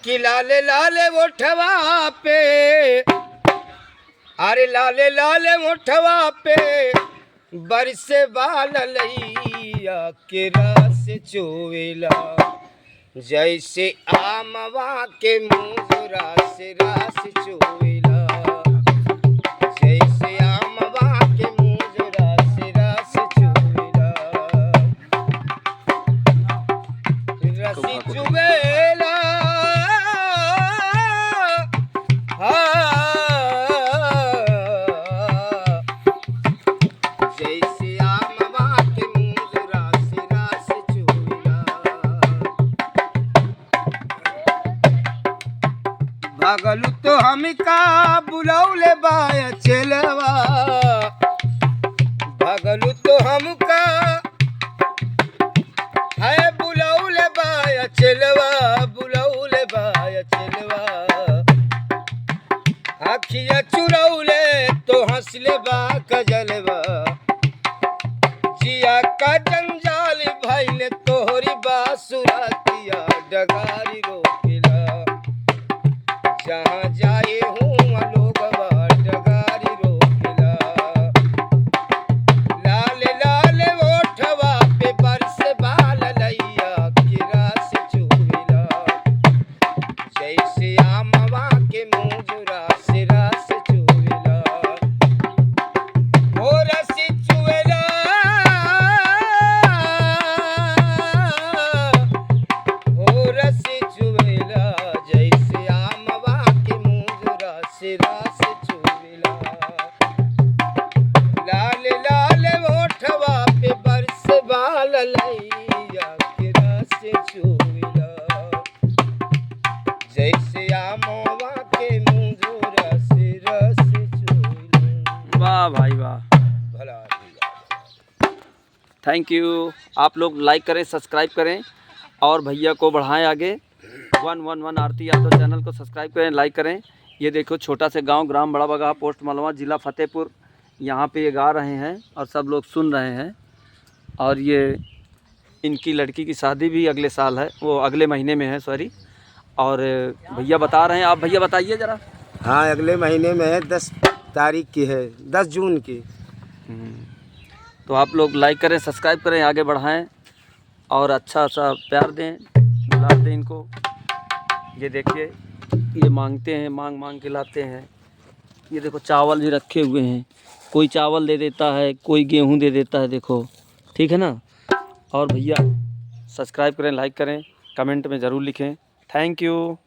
कि लाले लाले ओठवा पे, अरे लाले लाले ओठवा पे बरसे बाल लैया के रस चोवेला, जैसे आमवा के मुजरा से रस चोवेला, जैसे आमवा के मुजरा से रस चोवेला, रसी चुवेला जैसे आमवा के मुजरा से रस चोवेला। भागलू तो हमका बुलौले बाया चलवा, भागलू तो हमका है बुलौले बाया चलवा, बुलौले बाया चलवा, आखिया चुरौले तो हंसले बा कजलवा, जिया का जंजाल भइले तोहरी बासुरतिया डगारी रोकेला, जहाँ जाए हूँ लोगवा डगारी रोकेला, लाले लाले ओठवा पे बरस बाल लैया के रस चोवेला, जैसे आमवा के मुजरा से रस चोवेला, ओ रस चुवेला, ओ रस चुवेला, जैसे आमवा के मुजरा से रस चुवेला, लाल लाल ओठवा पे बरस बाल लैया के रस चुवेला, जैसे आमवा के मुजरा से रस चुवेला। वाह भाई वाह, भला थैंक यू। आप लोग लाइक करें, सब्सक्राइब करें और भैया को बढ़ाएं आगे। 111 आरती यादव चैनल को सब्सक्राइब करें, लाइक करें। ये देखो छोटा से गांव, ग्राम बड़ा बगाह, पोस्ट मलवा, ज़िला फतेहपुर, यहाँ पे ये गा रहे हैं और सब लोग सुन रहे हैं। और ये इनकी लड़की की शादी भी अगले साल है, वो अगले महीने में है, सॉरी। और भैया बता रहे हैं, आप भैया बताइए ज़रा। हाँ, अगले महीने में है, 10 तारीख की है, 10 जून की। तो आप लोग लाइक करें, सब्सक्राइब करें, आगे बढ़ाएं और अच्छा सा प्यार दें, बुला दें इनको। ये देखिए, ये मांगते हैं, मांग मांग के लाते हैं। ये देखो चावल भी रखे हुए हैं, कोई चावल दे देता है, कोई गेहूं दे देता है, देखो, ठीक है ना। और भैया सब्सक्राइब करें, लाइक करें, कमेंट में ज़रूर लिखें। Thank you.